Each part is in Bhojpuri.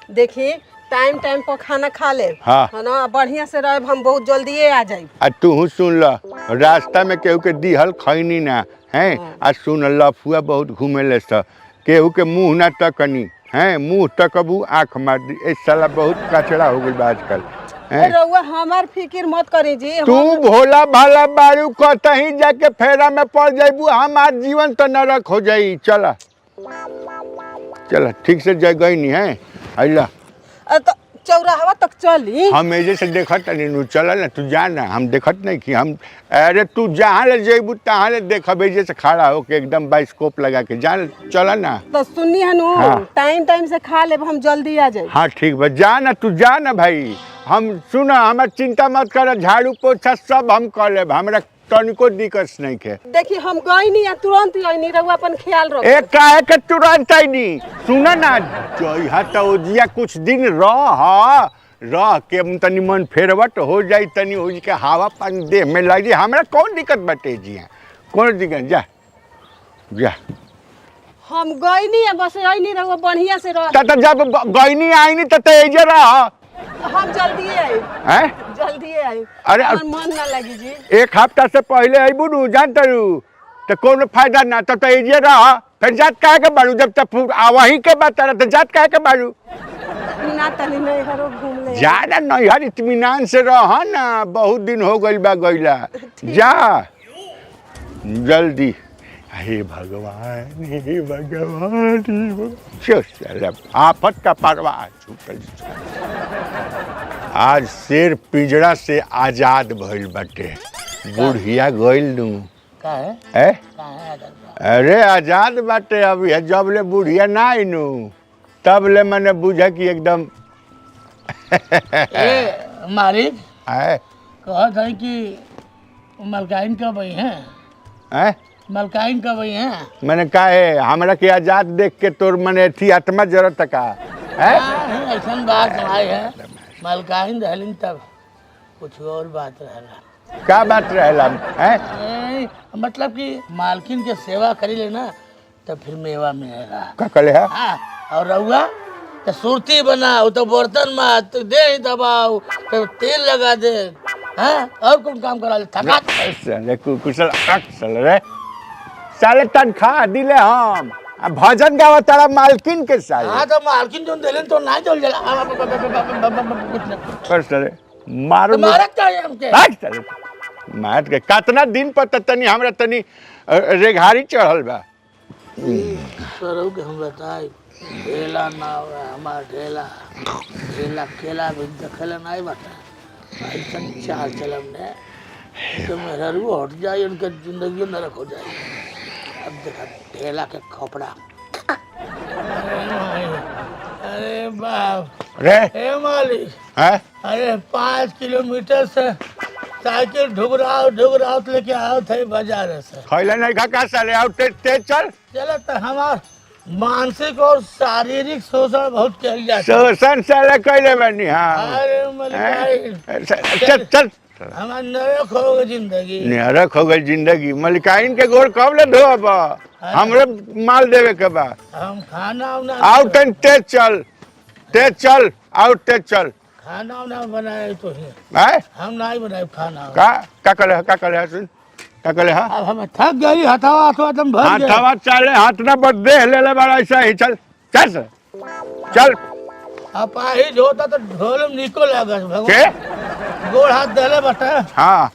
देखी टाइम टाइम पर खाना खा ले हाँ। है ना, बढ़िया से रहे, हम बहुत जल्दी आ जाए। आ तू सुन ल, रास्ता में केहू के दिहल खैनी ना है। आ सुन लफुआ बहुत घूमे ले स, केहू के मुंह ना तकनी है, मुंह तकबू आँख मार दी। ए साला बहुत कचड़ा हो गई आजकल। रउआ हमार फिक्र मत करी जी। तू भोला भाला बारू कहीं जाके फेरा में पड़ जाइबू, हमार जीवन तो नरक हो जाई। चला चला ठीक से जगह नहीं है अल्लाह। तो चौराहा तक चली। हम एजे से देखत नहीं, चल ना तू जा ना, हम देखत नहीं कि हम। अरे तू जहाँ ले जेबू तहाँ ले देखब, एजे से खड़ा होके एकदम बाइस्कोप लगा के जा, चल ना। तो सुननी है नु, टाइम टाइम से खा ले, हम जल्दी आ जाए। हाँ ठीक बा, जा ना तू, जा ना भाई। हम सुना, हमार चिंता मत कर, झाड़ू पोछा सब हम कर लेब, हमरा तनिको दिक्कत नहीं के। देखी हम गई नहीं, तुरंत आई नहीं, रहुआ अपन ख्याल रखो। एक काहे के तुरंत आई नहीं, सुना ना, जइहा तो ओजिया कुछ दिन रह के तनी मन फेरवट हो जाई, तनी ओजी के हवा पानी देह में लग जाई, हमरा कौन दिक्कत बाटे जिया, कौन दिक्कत। जा जा हम गई नहीं, बस आई नहीं, रहुआ बढ़िया से रह। त जब गईनी आई नहीं त एजे रह। हम जल्दी आई हैं, जल्दी आई। अरे मन ना लगी जी। एक हफ्ता से पहले अबू नु जान तरू तो कोनो फायदा ना, तब तो एजे रह। फिर जात काहे के बाड़ू, जब तक वही के बात रहा तो जात काहे के बाड़ू। ना तनी नहीं हरो घूम ले। ज्यादा नैहर इत्मीनान से रह ना, बहुत दिन हो गइल बा गइला। जा जल्दी। हे भगवान हे भगवान, चल आफत का परवाह छूटल। आज शेर पिंजरा से आजाद भइल बाटे, बुढ़िया गइल नु। काहे अरे आजाद बाटे अभी, जब ले बुढ़िया ना आई नु तब ले मैंने बुझा कि एकदम ए मालिक है। कहत है कि मलकाइन कब आई हैं? हैं? मलकाइन कब आई हैं? मैंने कहा है हमरा के आजाद देख के तोर मने थी आत्मा जरूरत का है। ऐसा बात नहीं है, मलकाइन रहलिन तब कुछ और बात रहला। क्या बात रहेला है? मतलब कि मालकिन के सेवा करी लेना तो फिर मेवा मिलेगा। का कले है? हाँ, और रहुआ तो सुरती बनाओ, तो बर्तन मात दे दबाओ, तो तेल लगा दे। हाँ, और कौन काम करा ले? थका साले कुशल अक्सल रे, साले तनख्वाह दिले हम आ भजन गावा तारा मालकिन के साले। हाँ तो मालकिन जो दिले तो नहीं चल जाला। कर साले मारो मारत चाहिए हमके। हट साले मार के कितना दिन पर तनी हमरा तनी रेघारी चढ़ल बा। सरो के हम बताई ढेला ना हमार ढेला ढेला केला भी दखला नहीं बता, ऐसा चाल चलम ने तो मेरा रू हट जाए, उनका जिंदगी नरक हो जाए। अब देखा ढेला के खोपड़ा। अरे बाप रे हे मालिक, है अरे 5 किलोमीटर से साइकिल ढुगराव लेके आओ थे बाजार से। खैला नहीं खा का साले, आओ तेज चल। चलो तो हमार मानसिक और शारीरिक शोषण बहुत किया जाता है। शोषण साले कैले बनी। हाँ अरे मलिकाइन चल चल, हमार नरक हो गई जिंदगी। नरक हो गई जिंदगी। मलिकाइन के गोड़ कब ले धोब, हमरे माल देवे के बा। हम खाना उना आओ तन तेज चल, तेज चल, आओ तेज चल। खाना उना बनाए तो है, है हम नहीं बनाए खाना। का करे सुन का करे। हाँ अब हमें थक गई, हथावा हथवा तुम भर गए। हाथवा चले, हाथ ना बद दे ले ले बड़ा ऐसा ही। चल चल चल। अब आही होता तो ढोल में निको लगा के भगवान, गोड़ हाथ दले बटा। हाँ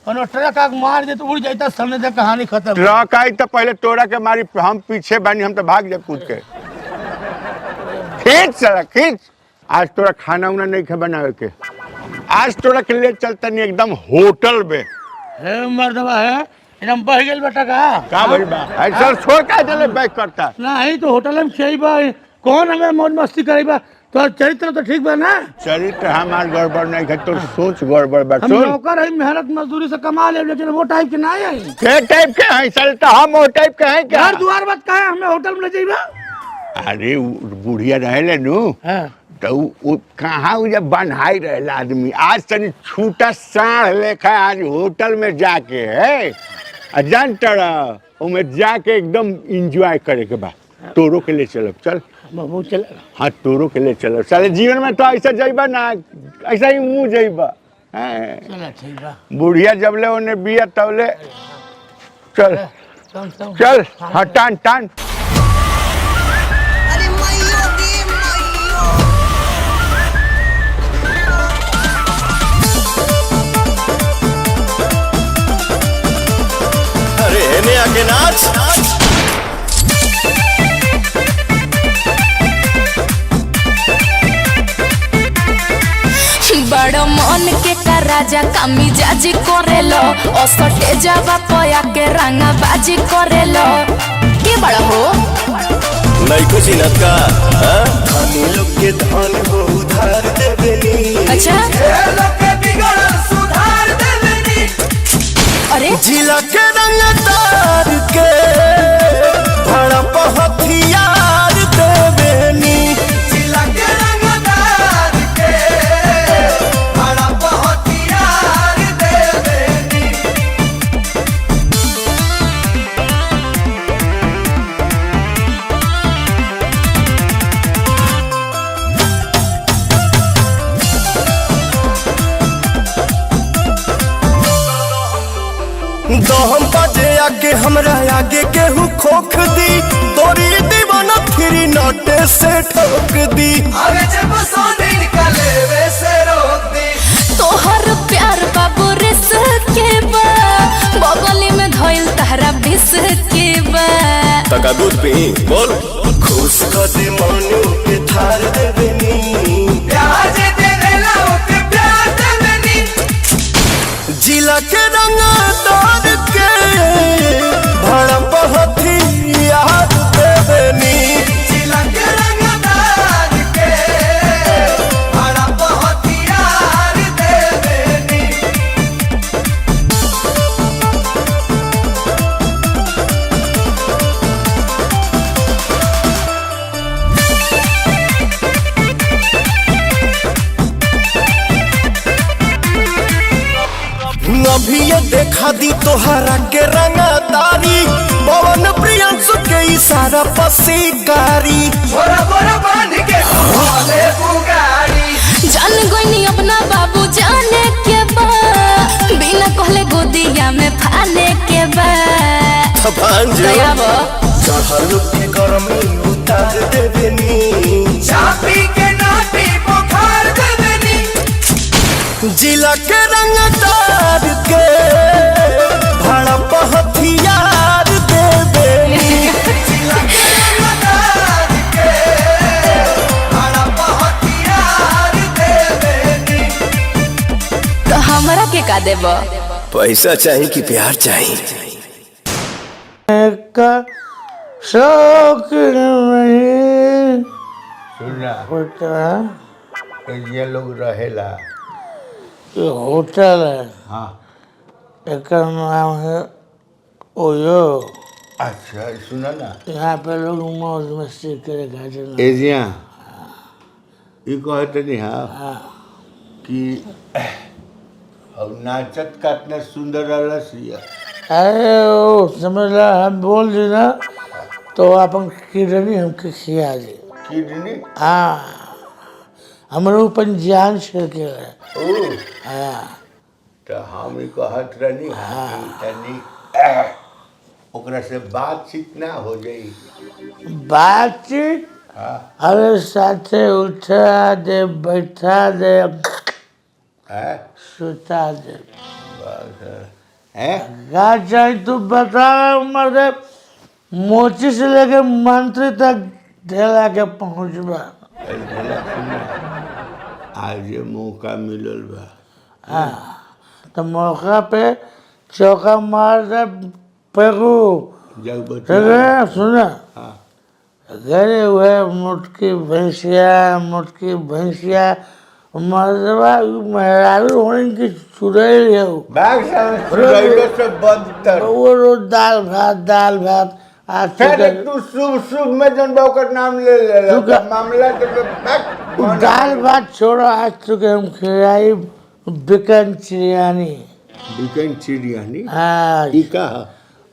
और ट्रक आग मार दे तो उड़ जाता, सामने से कहानी खत्म। ट्रक आई तो पहले तोड़ा के मारी, हम पीछे बनी, हम तो भाग जाए कूद के। खींच चला खींच। आज तोरा खाना उना नहीं खे बनावे के, आज तोरा के ले चलता नहीं एकदम होटल में। हे मर्दवा है एकदम बह गेल बेटा का भइल बा? ऐसा छोड़ के चले बैक करता नहीं तो होटल में खेबा, कौन हमें मौज मस्ती करेबा? तो चरित्र तो ठीक बा ना? चरित्र हमार गड़बड़ नहीं है, तो सोच गड़बड़ बा। हम सुन नौकर है, मेहनत मजदूरी से कमा ले, लेकिन वो टाइप के ना है। के टाइप के हैं साले, तो हम वो टाइप के हैं क्या? घर द्वार बात का है, हमें होटल में ले जाइबा। अरे बुढ़िया रहे नु हां तो कहाँ जब बन्हाई रहेला आदमी, आज तनी छूटा साढ़ लेखा आज होटल में जाके है जान तड़ा उमें जाके एकदम इंजॉय करे के बा। तोरो के ले चलब चल। बाबू चल हाँ तोरो के लिए चलो साले जीवन में तो ऐसा जाइबा ना ऐसा ही मुँह जाइबा हैं। चल ठीक बा बुढ़िया जब ले उन्हें बिया तब ले चल चल चल हाँ टान टान अरे मैयो दी मैयो अरे हेने आके नाच बड़ मन के का राजा कामी जाजी करेलो असटे जावा पया के रंगा बाजी करेलो के बड़ा हो नहीं कुछ इनत का धनी लोग के धन को उधार देवेनी अच्छा अरे जिला के रंग तार के भड़प हथियार देवेनी जिला के रंग तार के भड़प हथियार देवेनी दहम बाजे आगे हमरा आगे केहू खोख दी तोरी दीवाना फिरी नोटे से ठोक दी अरे जब सोने निकले वैसे रोक दी तोहर प्यार बाबू रिस के बा बगली में धइल तहरा बिस के बा तका दूध पी बोल खुश कर दे मनु के थार देवेनी प्यार जे देवेला ओके प्यार देवेनी जिला के रंग तार के भड़प हथियार देवेनी जिला के रंग तार के भड़प हथियार देवेनी अभी ये देखा दी तोहरा के रंगदारी पवन प्रियंसु के इशारा पसीकारी बोरा बोरा बांध के भोले पुगारी जान गोइनी अपना बाबू जाने के बा बिना कहले गोदिया में फाने के बा दया बा चढ़ल के गरमी उतार देवेनी चापी के नाटी बुखार देवेनी जिला के रंग तार के भड़प हथियार देवेनी जिला के रंग तार के भड़प हथियार देवेनी तो हमरा के का देबा पैसा चाहिए कि प्यार चाहिए का शौक नहीं सुना होता ये लोग रहेला ये होटल है हाँ एक नाम है ओयो अच्छा सुना ना यहाँ पे लोग मौज मस्ती करे खाते ना एजिया ये कहते नहीं हाँ कि अब नाचत काटना सुंदर रसिया अरे ओ समझ ला हम बोल दी ना तो अपन किडनी हमके खिया दे किडनी हाँ हमरो अपन जान छिड़के है ओ हाँ तो हम ही कहत रहनी तनी ओकरा से बातचीत ना हो जाई बातचीत हाँ अरे साथे उठा दे बैठा दे है सुता दे बस है क्या चाहिए तू बता मर्द मोची से लेके मंत्री तक ढेला के पहुँचबा आज ये मौका मिलल बा हाँ तो मौका पे चौका मार दे पेगू जब ठीक बता है सुना हाँ गए हुए मुटकी भैंसिया मर्दबा मेहरारू होने की चुड़ैल है वो। बैग सुरैलो से बदतर वो रोज दाल भात आज फिर तू शुभ शुभ में जन ओकर नाम ले ले तू का- मामला तो बैग दाल भात छोड़ो आज चुके हम खिलाई बिकन चिड़ियानी बिकन चिड़ियानी हाँ ई का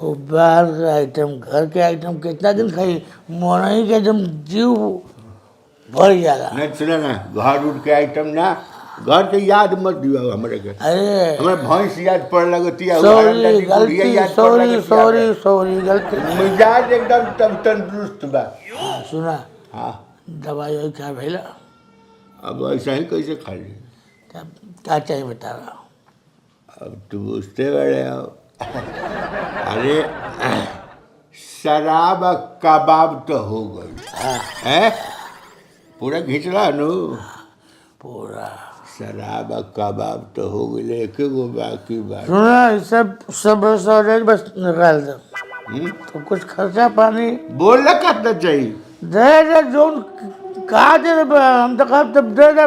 वो बाहर का आइटम घर के आइटम कितना दिन खाई मोरई के एकदम जीव भर जाला। नहीं सुना ना, घर उठ के आइटम ना, घर के याद मत दियो हमरे के। अरे हमरा भैंस याद पड़ लगती है, सॉरी गलती, सॉरी गलती। मिजाज एकदम तब तंदुरुस्त बा। हाँ, सुना हाँ दवाई वही क्या भेला? अब ऐसा ही कैसे खा ली? क्या चाहिए बता रहा? अब तो बुझते बड़े हो। अरे शराब और कबाब तो हो गई है, पूरा घिचला नु पूरा शराब और कबाब तो हो गई, एक गो बाकी बात। सुना सब बस निकाल दो तो कुछ खर्चा पानी बोलना कितना चाहिए? दे जो कहा दे हम तो कहा तब दे दे।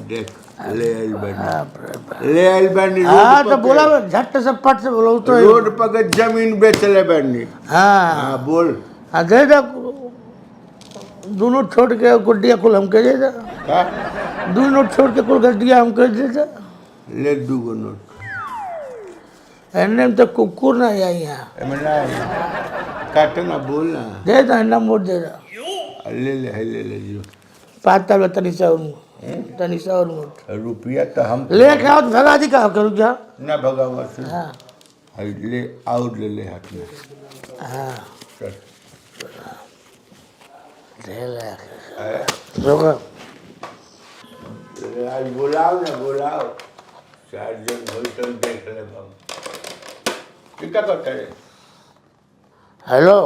देख ले आई बनी, ले आई बनी। हाँ तो बोला झट से पट से बोला तो रोड पर जमीन बेच ले बनी। हाँ हाँ बोल। हाँ दे दे, दोनों छोड़ के गुड्डिया कुल हमके दे दे, का? दोनों छोड़ के कुल गड्डिया हमके दे दे। ले दूगो नोट। एने में तो कुकुर ना आई यहाँ, काटना बोलना। दे दे ना मोड़ दे दे। ले जो पाता तनिषा और मोट रुपया तो हम ले के आओ तो भगा दी का करूँ जा ना भगावा से। हाँ ले और ले हाथ में। हाँ चल। ले ले आज बुलाओ ना बुलाओ, चार जन हो तो देख ले हम क्या करते हैं। हेलो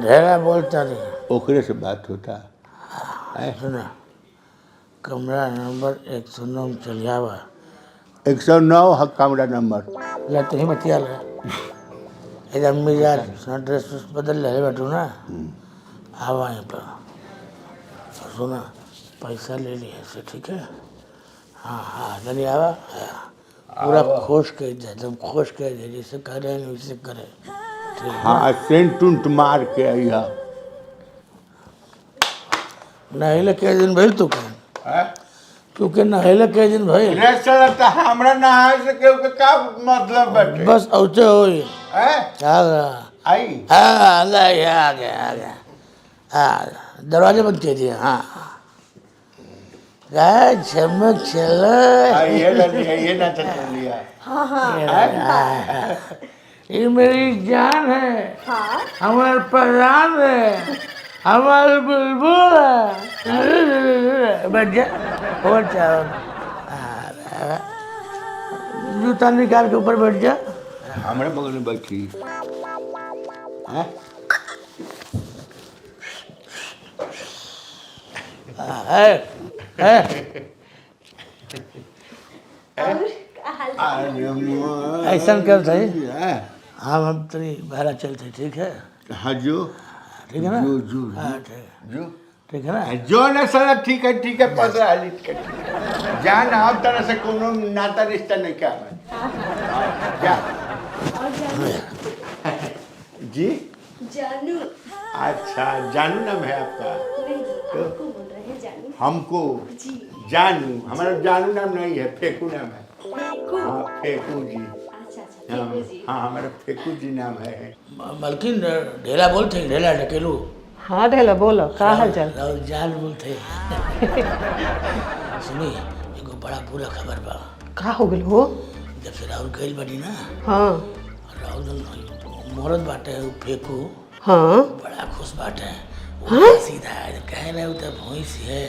ढेरा बोलता नहीं, ओकरे से बात होता है। सुना कमरा नंबर 109 में चल जावा। 109 है कमरा नंबर। ले तो ही मतिया ले एकदम मिजाज ड्रेस बदल ले बैठू ना, आवा यहाँ पर। सुना पैसा ले लिया से, ठीक है? हाँ हाँ जल्दी आवा, पूरा खुश कर दे, एकदम खुश कर दे, जैसे करे वैसे करे। हाँ सेंट उंट मार के आइया। नहले के दिन भइल तू के क्योंकि नहले के दिन भइल तो हमरा नहाए से के का मतलब बैठे बस औचे होई हैं? आई हाँ आ गया हाँ दरवाजे बंद कर दिया। हाँ गाय चमक चला ये ना चल लिया। ये मेरी जान है, हमारे परान है, हमारे बुलबुल है। बैठ जा और चावल जूता निकाल के ऊपर बैठ जा। हमारे बगल में बैठी हैं? ऐसा कर थे हम तेरी भाड़ा चलते, ठीक है? हाँ जो ठीक है ना? जो हाँ जो ठीक है ना? जो ना साला ठीक है 15 का जान आप तरह से कोनो नाता रिश्ता नहीं क्या क्या जी जानू। अच्छा जानू नाम है आपका? नहीं आपको बोल रहे हैं जानू। हमको जी जानू, हमारा जानू नाम नहीं है, फेकू नाम है। फेकू। हाँ फेकू जी। अच्छा हाँ फेकू जी। हाँ हमारा फेकू जी नाम है। मलकिन ढेला बोलते ढेला ढकेलू हाँ ढेला बोलो का हाल चाल? राहुल जान बोलते सुनी एगो बड़ा बुरा खबर बा। का हो गइल हो? जब से राहुल गइल बानी ना, हाँ राहुल मरद बाटे उ फेंकू हाँ बड़ा खुश बाटे। वो सीधा है कहे रहे उ तब भैंस है,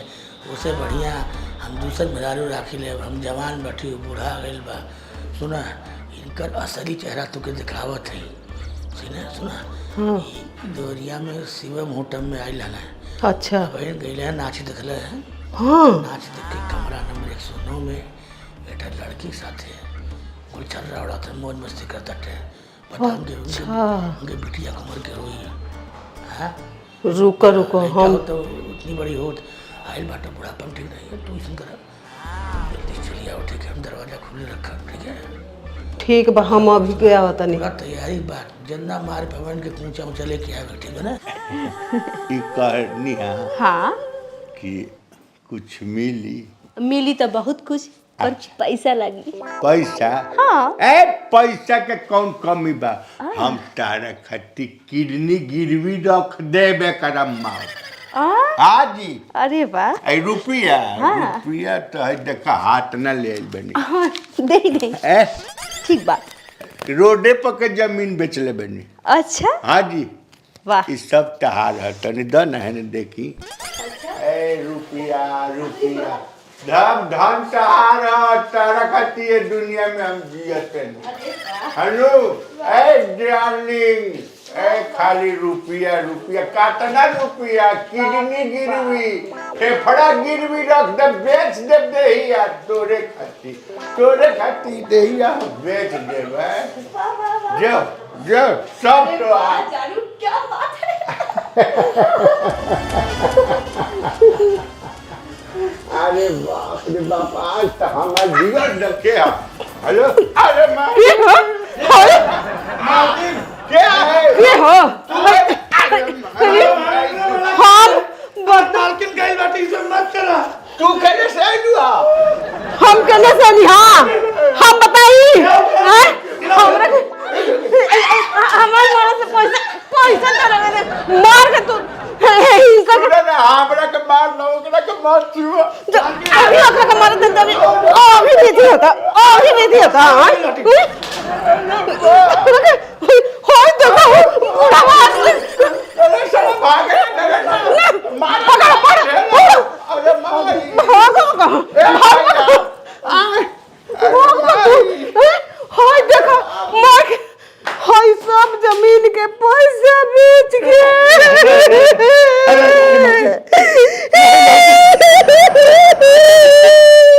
उसे बढ़िया हम दूसर मेहरारू राखी ले, हम जवान बैठी बूढ़ा गइल बा। सुना इनकर असली चेहरा तुके दिखावत है। सुना हाँ दोरिया में शिवम होटल में आई लाना है। अच्छा बहन गई है नाच दिखले है। हाँ नाच देख के कमरा नंबर 109 में बेटा लड़की के साथ है कोई चल रहा उड़ा था, मौज मस्ती करता थे। बता उनके बिटिया कमर के रोई है। रुको हम तो उतनी बड़ी होत आयल बाटा बुढ़ापा में ठीक नहीं है, तू ऐसा करा जल्दी चलिए आओ, ठीक है? हम दरवाजा खुले रखा, ठीक है? ठीक बा, हम अभी गया होता नहीं। पूरा तैयारी बात जन्ना मार पवन के ऊंचा ऊंचा लेके आएगा, ठीक है ना? ई कहनी है हाँ कि कुछ मिली मिली तो बहुत कुछ। और पैसा लगी। पैसा? हाँ। ए पैसा के कौन कमी बा? हम तारा खट्टी किडनी गिरवी रख देबे करम माँ। हाँ जी। अरे वाह। ए रुपया हाँ। रुपया तो है देखा हाथ न ले बनी। हाँ, दे दे। ए ठीक बा। रोडे पर के जमीन बेच ले बनी। अच्छा। हाँ जी। वाह। ये सब तहार है तनी दन है न देखी। ए रुपया रुपया धम धन तहार है तारा खाती है दुनिया में हम जियते हैं। हेलो ए डार्लिंग ए खाली रुपया रुपया कातना रुपया किडनी गिरवी फेफड़ा गिरवी रख दे बेच दे ही यार तोरे खाती दे ही यार बेच दे जो जो सब तो जानू क्या बात है। अरे बाप रे बाप आज तो हमारा जीवन रखे है। हेलो अरे माँ क्या है ये हो हम मालकिन गई बाटी से मत करा। तू कहने से आई हुआ हम कहने से नहीं। हाँ हम बताई हमारे मारा से पैसा पैसा मार के तू हमरा के मार लो ओकरा के मार छुआ अभी ओकरा के मार दे अभी नहीं होता होय देखो पूरा अरे साला भागे मार पकड़ अरे मार हाय देखो मार हाय सब जमीन के पैसा बेच गए।